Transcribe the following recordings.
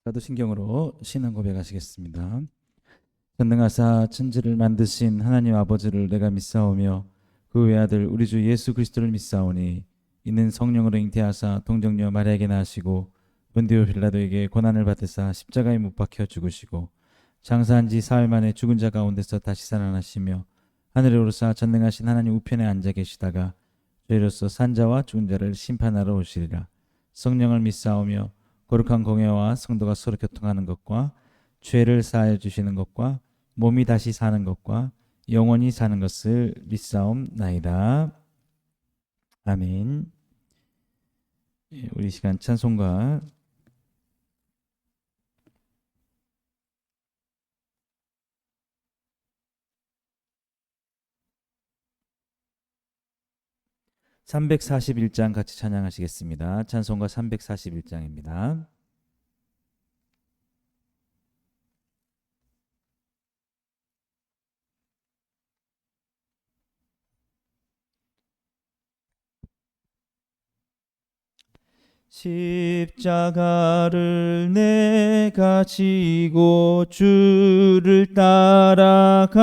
사도신경으로 신앙 고백하시겠습니다. 전능하사 천지를 만드신 하나님 아버지를 내가 믿사오며 그 외아들 우리 주 예수 그리스도를 믿사오니 이는 성령으로 잉태하사 동정녀 마리아에게 낳으시고 본디오 빌라도에게 고난을 받으사 십자가에 못 박혀 죽으시고 장사한 지 사흘 만에 죽은 자 가운데서 다시 살아나시며 하늘에 오르사 전능하신 하나님 우편에 앉아 계시다가 저희로서 산자와 죽은 자를 심판하러 오시리라. 성령을 믿사오며 거룩한 공예와 성도가 서로 교통하는 것과 죄를 사하여 주시는 것과 몸이 다시 사는 것과 영원히 사는 것을 믿사옵나이다. 아멘. 우리 시간 찬송가 341장 같이 찬양하시겠습니다. 찬송가 341장입니다. 십자가를 내가 지고 주를 따라갑니다.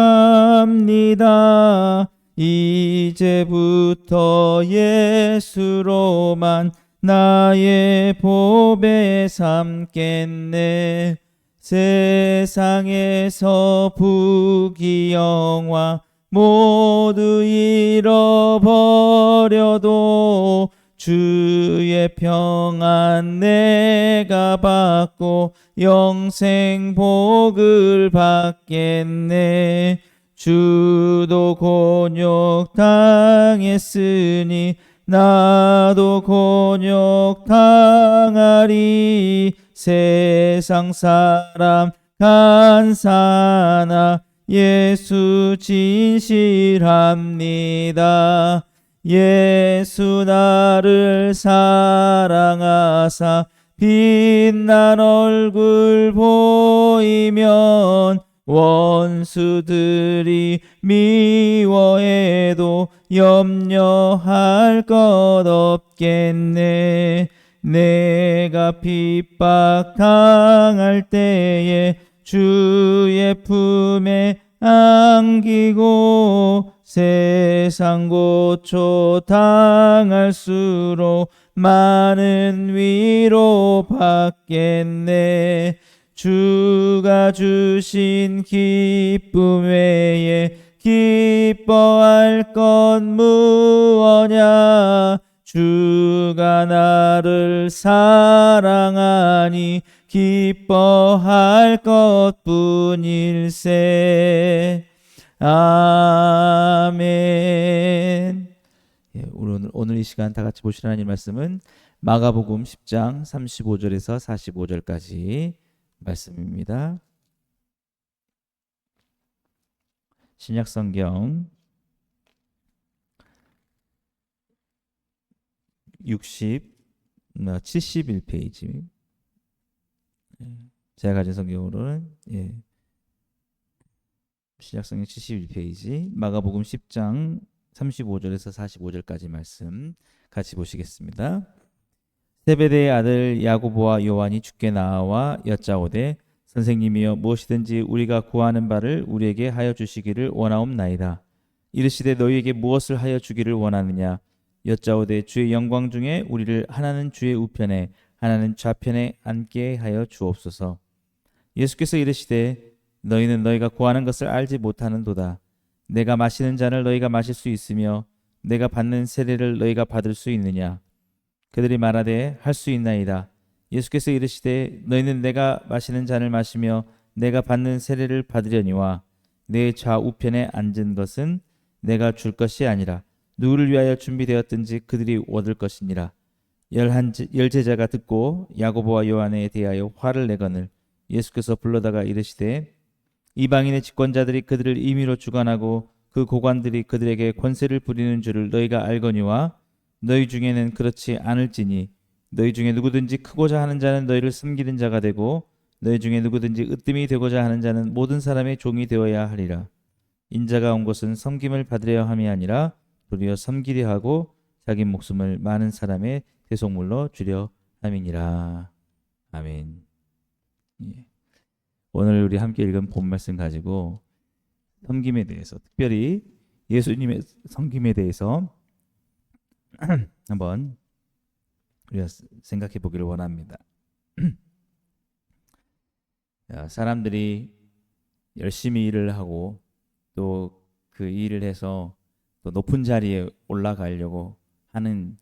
이제부터 예수로만 나의 보배 삼겠네. 세상에서 부귀영화 모두 잃어버려도 주의 평안 내가 받고 영생 복을 받겠네. 주도 곤욕 당했으니 나도 곤욕 당하리. 세상 사람 간사나 예수 진실합니다. 예수 나를 사랑하사 빛난 얼굴 보이면 원수들이 미워해도 염려할 것 없겠네. 내가 핍박당할 때에 주의 품에 안기고 세상 고초 당할수록 많은 위로 받겠네. 주가 주신 기쁨 외에 기뻐할 것 무엇냐. 주가 나를 사랑하니 기뻐할 것뿐일세. 아멘. 오늘 이 시간 다 같이 보실 하나님 말씀은 마가복음 10장 35절에서 45절까지 말씀입니다. 신약성경 71페이지. 제가 가진 성경으로는 신약성경 71페이지 마가복음 10장 35절에서 45절까지 말씀 같이 보시겠습니다. 세베대의 아들 야고보와 요한이 주께 나와 여짜오되 선생님이여 무엇이든지 우리가 구하는 바를 우리에게 하여 주시기를 원하옵나이다. 이르시되 너희에게 무엇을 하여 주기를 원하느냐. 여짜오되 주의 영광 중에 우리를 하나는 주의 우편에 하나는 좌편에 앉게 하여 주옵소서. 예수께서 이르시되 너희는 너희가 구하는 것을 알지 못하는도다. 내가 마시는 잔을 너희가 마실 수 있으며 내가 받는 세례를 너희가 받을 수 있느냐. 그들이 말하되 할 수 있나이다. 예수께서 이르시되 너희는 내가 마시는 잔을 마시며 내가 받는 세례를 받으려니와 내 좌우편에 앉은 것은 내가 줄 것이 아니라 누구를 위하여 준비되었든지 그들이 얻을 것이니라. 열 제자가 듣고 야고보와 요한에 대하여 화를 내거늘 예수께서 불러다가 이르시되 이방인의 집권자들이 그들을 임의로 주관하고 그 고관들이 그들에게 권세를 부리는 줄을 너희가 알거니와 너희 중에는 그렇지 않을지니 너희 중에 누구든지 크고자 하는 자는 너희를 섬기는 자가 되고 너희 중에 누구든지 으뜸이 되고자 하는 자는 모든 사람의 종이 되어야 하리라. 인자가 온 것은 섬김을 받으려 함이 아니라 도리어 섬기려 하고 자기 목숨을 많은 사람의 대속물로 주려 함이니라. 아멘. 예. 오늘 우리 함께 읽은 본 말씀 가지고 섬김에 대해서, 특별히 예수님의 섬김에 대해서 한번 우리가 생각해 보기를 원합니다. 사람들이 열심히 일을 하고 또 그 일을 해서 또 높은 자리에 올라가려고 하는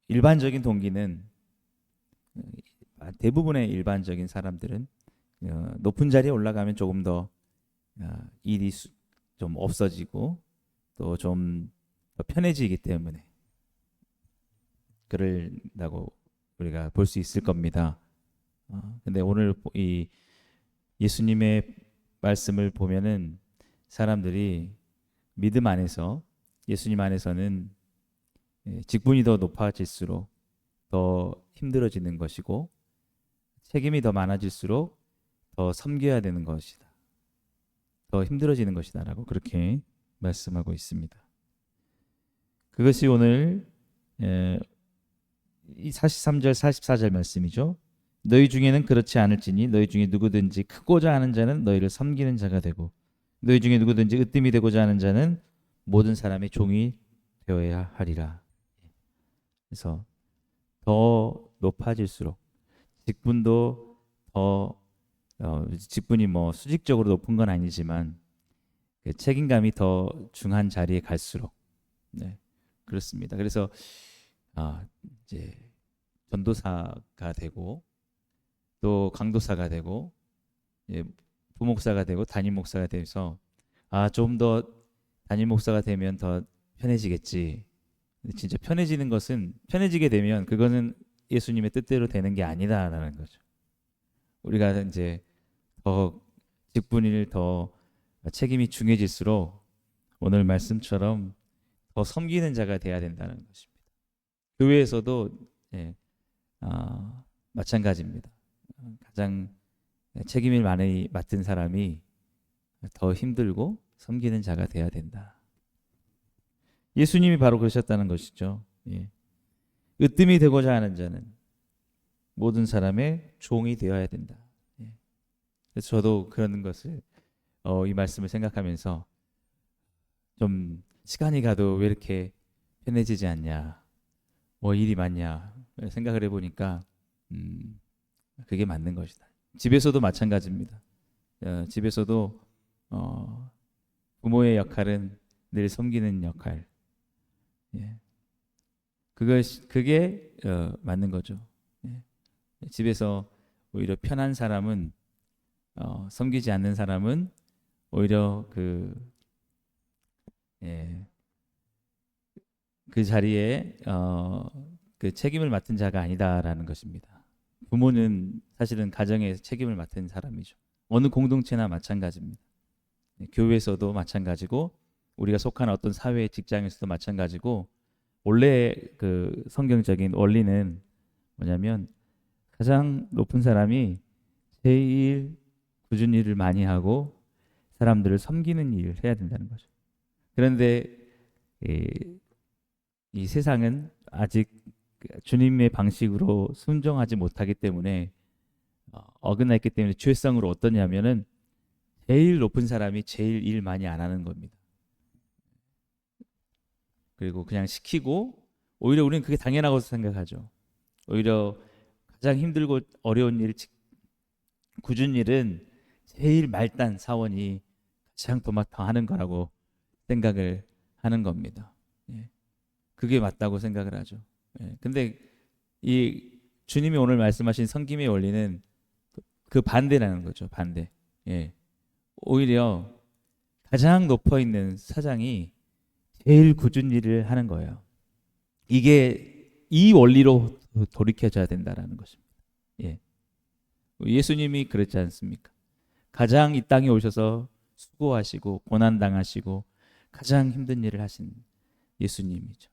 일반적인 동기는, 대부분의 일반적인 사람들은 높은 자리에 올라가면 조금 더 일이 좀 없어지고 또 좀 더 편해지기 때문에 그런다고 우리가 볼 수 있을 겁니다. 근데 오늘 이 예수님의 말씀을 보면은 사람들이 믿음 안에서, 예수님 안에서는 직분이 더 높아질수록 더 힘들어지는 것이고 책임이 더 많아질수록 더 섬겨야 되는 것이다, 더 힘들어지는 것이다라고 그렇게 말씀하고 있습니다. 그것이 오늘 이 43절 44절 말씀이죠. 너희 중에는 그렇지 않을지니 너희 중에 누구든지 크고자 하는 자는 너희를 섬기는 자가 되고 너희 중에 누구든지 으뜸이 되고자 하는 자는 모든 사람의 종이 되어야 하리라. 그래서 더 높아질수록 직분도 더 직분이 뭐 수직적으로 높은 건 아니지만 그 책임감이 더 중한 자리에 갈수록, 네, 그렇습니다. 그래서 이제 전도사가 되고 또 강도사가 되고 부목사가 되고 담임 목사가 돼서 좀 더 담임 목사가 되면 더 편해지겠지. 근데 진짜 편해지는 것은, 편해지게 되면 그거는 예수님의 뜻대로 되는 게 아니다라는 거죠. 우리가 이제 더 직분을 더 책임이 중해질수록 오늘 말씀처럼 더 섬기는 자가 돼야 된다는 것입니다. 교회에서도 마찬가지입니다. 가장 책임을 많이 맡은 사람이 더 힘들고 섬기는 자가 돼야 된다. 예수님이 바로 그러셨다는 것이죠. 으뜸이 되고자 하는 자는 모든 사람의 종이 되어야 된다. 그래서 저도 그런 것을 이 말씀을 생각하면서 좀 시간이 가도 왜 이렇게 편해지지 않냐, 뭐 일이 많냐 생각을 해보니까 그게 맞는 것이다. 집에서도 마찬가지입니다. 집에서도 부모의 역할은 늘 섬기는 역할. 그게 맞는 거죠. 집에서 오히려 편한 사람은, 섬기지 않는 사람은 오히려 그 자리에 그 책임을 맡은 자가 아니다라는 것입니다. 부모는 사실은 가정에 책임을 맡은 사람이죠. 어느 공동체나 마찬가지입니다. 교회에서도 마찬가지고 우리가 속한 어떤 사회 직장에서도 마찬가지고, 원래 그 성경적인 원리는 뭐냐면 가장 높은 사람이 제일 꾸준히 일을 많이 하고 사람들을 섬기는 일을 해야 된다는 거죠. 그런데 이 세상은 아직 주님의 방식으로 순종하지 못하기 때문에, 어긋났기 때문에 죄성으로 어떠냐면은 제일 높은 사람이 제일 일 많이 안 하는 겁니다. 그리고 그냥 시키고, 오히려 우리는 그게 당연하고 생각하죠. 오히려 가장 힘들고 어려운 일, 굳은 일은 제일 말단 사원이 가장 도맡아 하는 거라고 생각을 하는 겁니다. 그게 맞다고 생각을 하죠. 근데 이 주님이 오늘 말씀하신 섬김의 원리는 그 반대라는 거죠. 반대. 오히려 가장 높아 있는 사장이 제일 굳은 일을 하는 거예요. 이게 이 원리로 돌이켜져야 된다라는 것입니다. 예수님이 그랬지 않습니까? 가장 이 땅에 오셔서 수고하시고 고난 당하시고 가장 힘든 일을 하신 예수님이죠.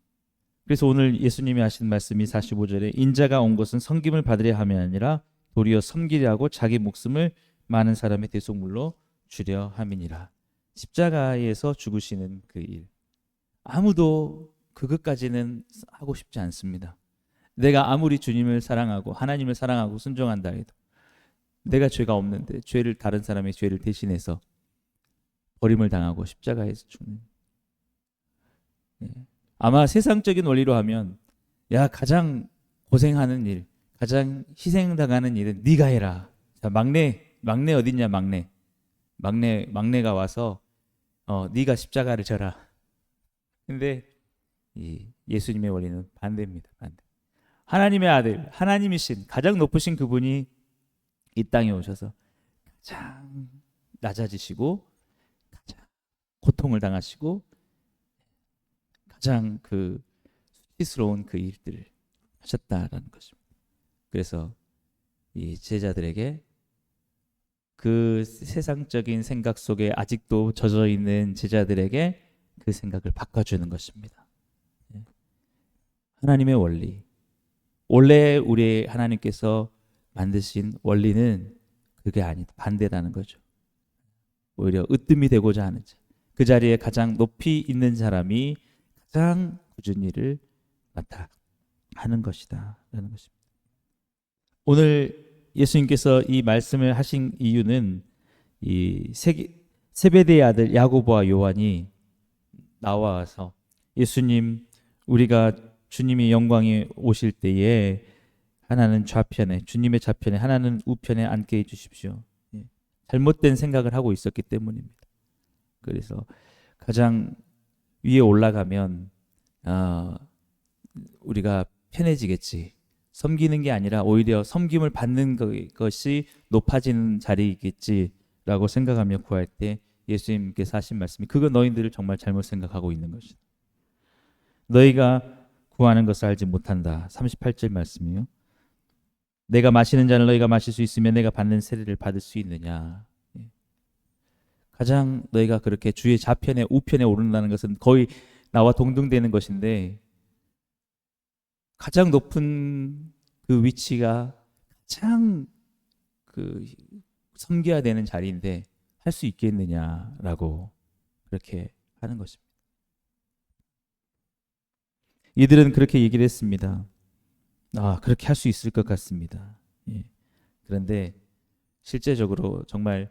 그래서 오늘 예수님이 하신 말씀이 45절에 인자가 온 것은 섬김을 받으려 함이 아니라 도리어 섬기려 하고 자기 목숨을 많은 사람의 대속물로 주려 함이니라. 십자가에서 죽으시는 그 일, 아무도 그것까지는 하고 싶지 않습니다. 내가 아무리 주님을 사랑하고 하나님을 사랑하고 순종한다 해도 내가 죄가 없는데 다른 사람의 죄를 대신해서 버림을 당하고 십자가에서 죽는. 예. 아마 세상적인 원리로 하면 야, 가장 고생하는 일, 가장 희생당하는 일은 네가 해라. 자, 막내 어딨냐, 막내가 와서 네가 십자가를 져라. 근데 이 예수님의 원리는 반대입니다. 반대. 하나님의 아들, 하나님이신 가장 높으신 그분이 이 땅에 오셔서 가장 낮아지시고 가장 고통을 당하시고 가장 그 수치스러운 그 일들을 하셨다라는 것입니다. 그래서 이 제자들에게 그 세상적인 생각 속에 아직도 젖어 있는 제자들에게 그 생각을 바꿔주는 것입니다. 하나님의 원리, 원래 우리 하나님께서 만드신 원리는 그게 아니다. 반대라는 거죠. 오히려 으뜸이 되고자 하는 자, 그 자리에 가장 높이 있는 사람이 가장 굳은 일을 맡아 하는 것이다 라는 것입니다. 오늘 예수님께서 이 말씀을 하신 이유는 이 세베대의 아들 야고보와 요한이 나와서 예수님, 우리가 주님이 영광에 오실 때에 하나는 좌편에, 주님의 좌편에, 하나는 우편에 앉게 해주십시오. 잘못된 생각을 하고 있었기 때문입니다. 그래서 가장 위에 올라가면 우리가 편해지겠지. 섬기는 게 아니라 오히려 섬김을 받는 것이 높아지는 자리이겠지라고 생각하며 구할 때 예수님께서 하신 말씀이 그거 너희들을 정말 잘못 생각하고 있는 것이다. 너희가 구하는 것을 알지 못한다. 38절 말씀이요. 내가 마시는 잔을 너희가 마실 수 있으면 내가 받는 세례를 받을 수 있느냐. 가장 너희가 그렇게 주의 좌편에 우편에 오른다는 것은 거의 나와 동등되는 것인데 가장 높은 그 위치가 가장 그 섬겨야 되는 자리인데 할 수 있겠느냐라고 그렇게 하는 것입니다. 이들은 그렇게 얘기를 했습니다. 그렇게 할 수 있을 것 같습니다. 예. 그런데 실제적으로 정말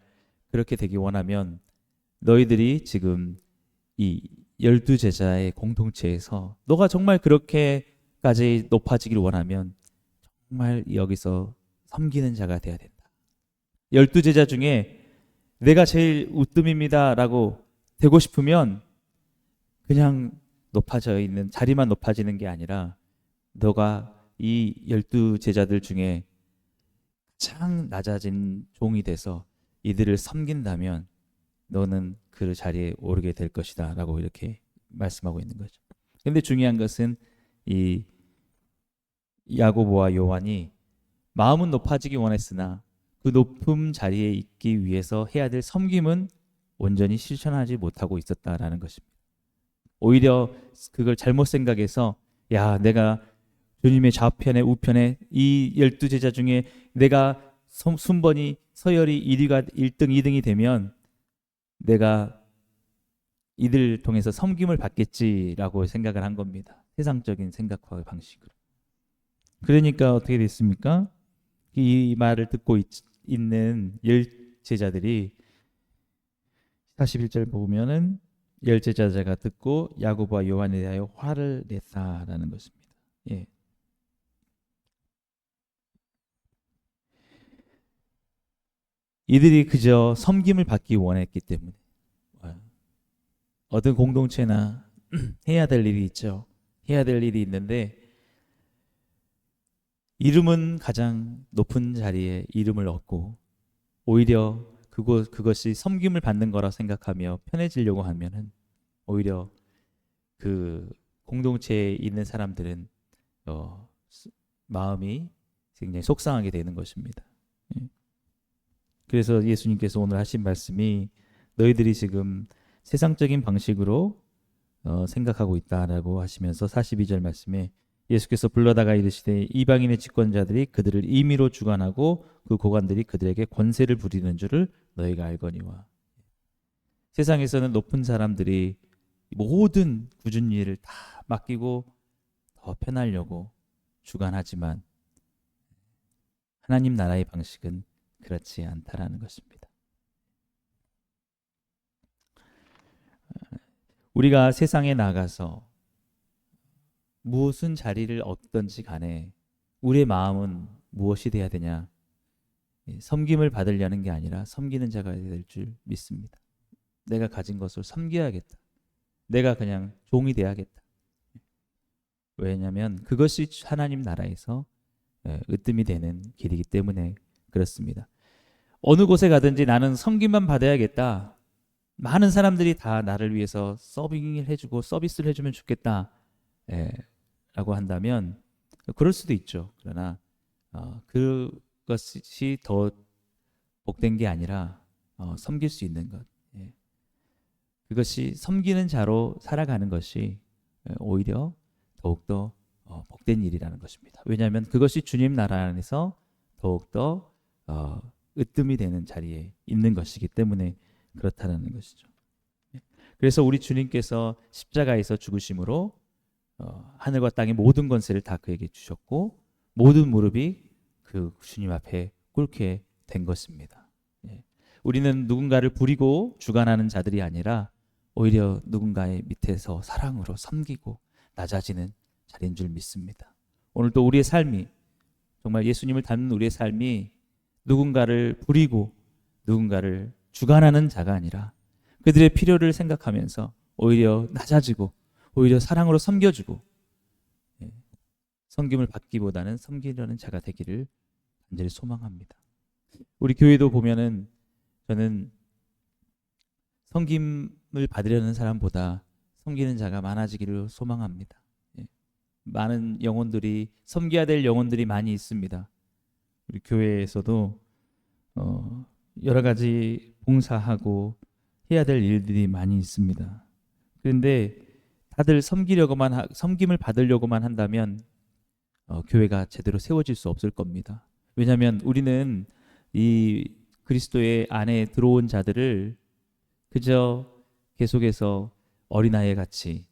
그렇게 되기 원하면 너희들이 지금 이 12제자의 공동체에서 너가 정말 그렇게까지 높아지길 원하면 정말 여기서 섬기는 자가 돼야 된다. 12제자 중에 내가 제일 우뜸입니다 라고 되고 싶으면 그냥 높아져 있는 자리만 높아지는 게 아니라 너가 이 12제자들 중에 가장 낮아진 종이 돼서 이들을 섬긴다면 너는 그 자리에 오르게 될 것이다 라고 이렇게 말씀하고 있는 거죠. 그런데 중요한 것은 이 야고보와 요한이 마음은 높아지기 원했으나 그 높은 자리에 있기 위해서 해야 될 섬김은 온전히 실천하지 못하고 있었다라는 것입니다. 오히려 그걸 잘못 생각해서 야, 내가 주님의 좌편에 우편에 이 12제자 중에 내가 순번이 서열이 1위가 1등, 2등이 되면 내가 이들 통해서 섬김을 받겠지라고 생각을 한 겁니다. 세상적인 생각과 방식으로. 그러니까 어떻게 됐습니까? 이 말을 듣고 있는 10제자들이 41절 보면은 10제자가 듣고 야고보와 요한에 대하여 화를 냈다라는 것입니다. 예. 이들이 그저 섬김을 받기 원했기 때문에 어떤 공동체나 해야 될 일이 있죠. 해야 될 일이 있는데 이름은 가장 높은 자리에 이름을 얻고 오히려 그것이 섬김을 받는 거라 생각하며 편해지려고 하면은 오히려 그 공동체에 있는 사람들은 마음이 굉장히 속상하게 되는 것입니다. 그래서 예수님께서 오늘 하신 말씀이 너희들이 지금 세상적인 방식으로 생각하고 있다라고 하시면서 42절 말씀에 예수께서 불러다가 이르시되 이방인의 집권자들이 그들을 임의로 주관하고 그 고관들이 그들에게 권세를 부리는 줄을 너희가 알거니와. 세상에서는 높은 사람들이 모든 굳은 일을 다 맡기고 더 편하려고 주관하지만 하나님 나라의 방식은 그렇지 않다라는 것입니다. 우리가 세상에 나가서 무슨 자리를 얻든지 간에 우리의 마음은 무엇이 돼야 되냐? 섬김을 받으려는 게 아니라 섬기는 자가 될 줄 믿습니다. 내가 가진 것을 섬겨야겠다. 내가 그냥 종이 돼야겠다. 왜냐하면 그것이 하나님 나라에서 으뜸이 되는 길이기 때문에 그렇습니다. 어느 곳에 가든지 나는 섬김만 받아야겠다. 많은 사람들이 다 나를 위해서 서빙을 해주고 서비스를 해주면 좋겠다 라고 한다면 그럴 수도 있죠. 그러나 그것이 더 복된 게 아니라 섬길 수 있는 것, 그것이 섬기는 자로 살아가는 것이 오히려 더욱더 복된 일이라는 것입니다. 왜냐하면 그것이 주님 나라 안에서 더욱더 으뜸이 되는 자리에 있는 것이기 때문에 그렇다는 것이죠. 그래서 우리 주님께서 십자가에서 죽으심으로 하늘과 땅의 모든 권세를 다 그에게 주셨고 모든 무릎이 그 주님 앞에 꿇게 된 것입니다. 우리는 누군가를 부리고 주관하는 자들이 아니라 오히려 누군가의 밑에서 사랑으로 섬기고 낮아지는 자리인 줄 믿습니다. 오늘도 우리의 삶이 정말 예수님을 닮는 우리의 삶이 누군가를 부리고 누군가를 주관하는 자가 아니라 그들의 필요를 생각하면서 오히려 낮아지고 오히려 사랑으로 섬겨주고 섬김을 받기보다는 섬기려는 자가 되기를 간절히 소망합니다. 우리 교회도 보면은 저는 섬김을 받으려는 사람보다 섬기는 자가 많아지기를 소망합니다. 많은 영혼들이 섬겨야 될 영혼들이 많이 있습니다. 우리 교회에서도 여러 가지 봉사하고 해야 될 일들이 많이 있습니다. 그런데 다들 섬김을 받으려고만 한다면 교회가 제대로 세워질 수 없을 겁니다. 왜냐하면 우리는 이 그리스도의 안에 들어온 자들을 그저 계속해서 어린아이 같이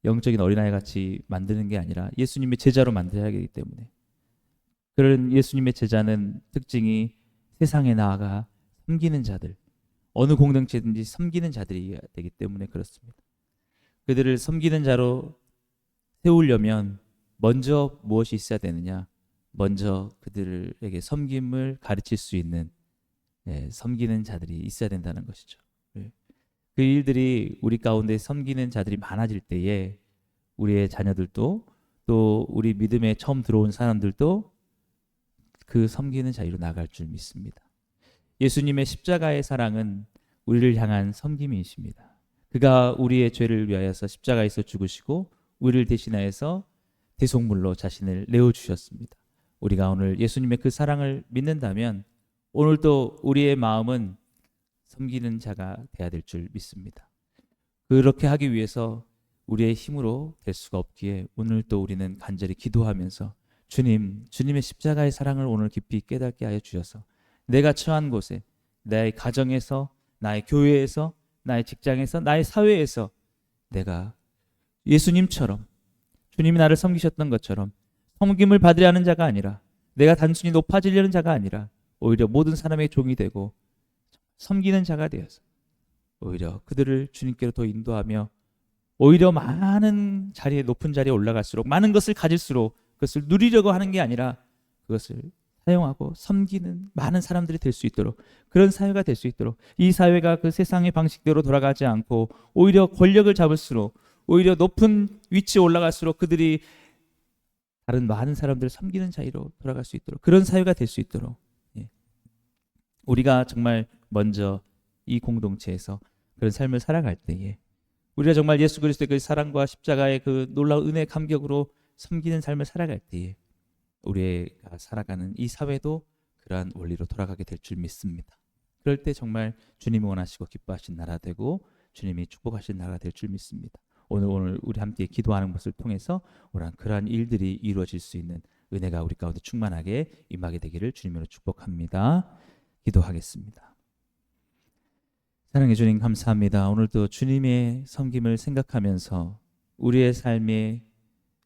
영적인 어린아이 같이 만드는 게 아니라 예수님의 제자로 만들어야 하기 때문에 그런 예수님의 제자는 특징이 세상에 나아가 섬기는 자들, 어느 공동체든지 섬기는 자들이 되기 때문에 그렇습니다. 그들을 섬기는 자로 세우려면 먼저 무엇이 있어야 되느냐? 먼저 그들에게 섬김을 가르칠 수 있는 섬기는 자들이 있어야 된다는 것이죠. 그 일들이 우리 가운데 섬기는 자들이 많아질 때에 우리의 자녀들도 또 우리 믿음에 처음 들어온 사람들도 그 섬기는 자리로 나갈 줄 믿습니다. 예수님의 십자가의 사랑은 우리를 향한 섬김이십니다. 그가 우리의 죄를 위하여서 십자가에서 죽으시고 우리를 대신하여서 대속물로 자신을 내어주셨습니다. 우리가 오늘 예수님의 그 사랑을 믿는다면 오늘도 우리의 마음은 섬기는 자가 되어야 될 줄 믿습니다. 그렇게 하기 위해서 우리의 힘으로 될 수가 없기에 오늘 또 우리는 간절히 기도하면서 주님의 십자가의 사랑을 오늘 깊이 깨닫게 하여 주셔서 내가 처한 곳에, 나의 가정에서, 나의 교회에서, 나의 직장에서, 나의 사회에서 내가 예수님처럼 주님이 나를 섬기셨던 것처럼 섬김을 받으려 하는 자가 아니라 내가 단순히 높아지려는 자가 아니라 오히려 모든 사람의 종이 되고 섬기는 자가 되어서 오히려 그들을 주님께로 더 인도하며 오히려 많은 자리에 높은 자리에 올라갈수록 많은 것을 가질수록 그것을 누리려고 하는 게 아니라 그것을 사용하고 섬기는 많은 사람들이 될 수 있도록 그런 사회가 될 수 있도록 이 사회가 그 세상의 방식대로 돌아가지 않고 오히려 권력을 잡을수록 오히려 높은 위치에 올라갈수록 그들이 다른 많은 사람들을 섬기는 자리로 돌아갈 수 있도록 그런 사회가 될 수 있도록 우리가 정말 먼저 이 공동체에서 그런 삶을 살아갈 때에 우리가 정말 예수 그리스도의 그 사랑과 십자가의 그 놀라운 은혜의 감격으로 섬기는 삶을 살아갈 때에 우리가 살아가는 이 사회도 그러한 원리로 돌아가게 될 줄 믿습니다. 그럴 때 정말 주님이 원하시고 기뻐하신 나라 되고 주님이 축복하신 나라가 될 줄 믿습니다. 오늘 우리 함께 기도하는 것을 통해서 그러한 일들이 이루어질 수 있는 은혜가 우리 가운데 충만하게 임하게 되기를 주님으로 축복합니다. 기도하겠습니다. 사랑해 주님 감사합니다. 오늘도 주님의 섬김을 생각하면서 우리의 삶에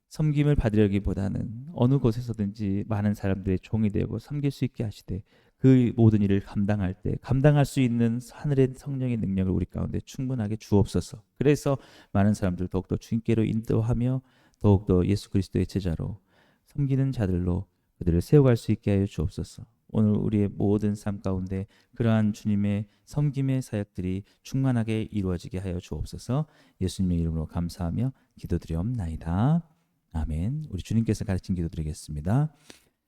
섬김을 받으려기보다는 어느 곳에서든지 많은 사람들의 종이 되고 섬길 수 있게 하시되 그 모든 일을 감당할 때 감당할 수 있는 하늘의 성령의 능력을 우리 가운데 충분하게 주옵소서. 그래서 많은 사람들 더욱더 주님께로 인도하며 더욱더 예수 그리스도의 제자로 섬기는 자들로 그들을 세워갈 수 있게 하여 주옵소서. 오늘 우리의 모든 삶 가운데 그러한 주님의 섬김의 사역들이 충만하게 이루어지게 하여 주옵소서. 예수님의 이름으로 감사하며 기도드리옵나이다. 아멘. 우리 주님께서 가르친 기도드리겠습니다.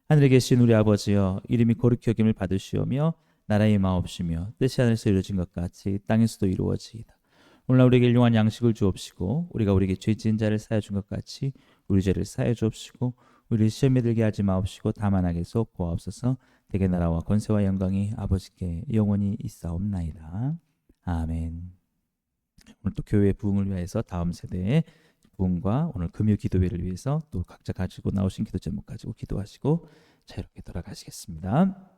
하늘에 계신 우리 아버지여, 이름이 거룩히 여김을 받으시오며 나라의 마옵시며 뜻이 하늘에서 이루어진 것 같이 땅에서도 이루어지이다. 오늘 우리에게 일용할 양식을 주옵시고 우리가 우리에게 죄 지은 자를 사하여 준 것 같이 우리 죄를 사하여 주옵시고 우리를 시험에 들게 하지 마옵시고 다만 악에서 구하옵소서. 대개 나라와 권세와 영광이 아버지께 영원히 있사옵나이다. 아멘. 오늘 또 교회 부흥을 위해서 다음 세대의 부흥과 오늘 금요 기도회를 위해서 또 각자 가지고 나오신 기도 제목 가지고 기도하시고 자유롭게 돌아가시겠습니다.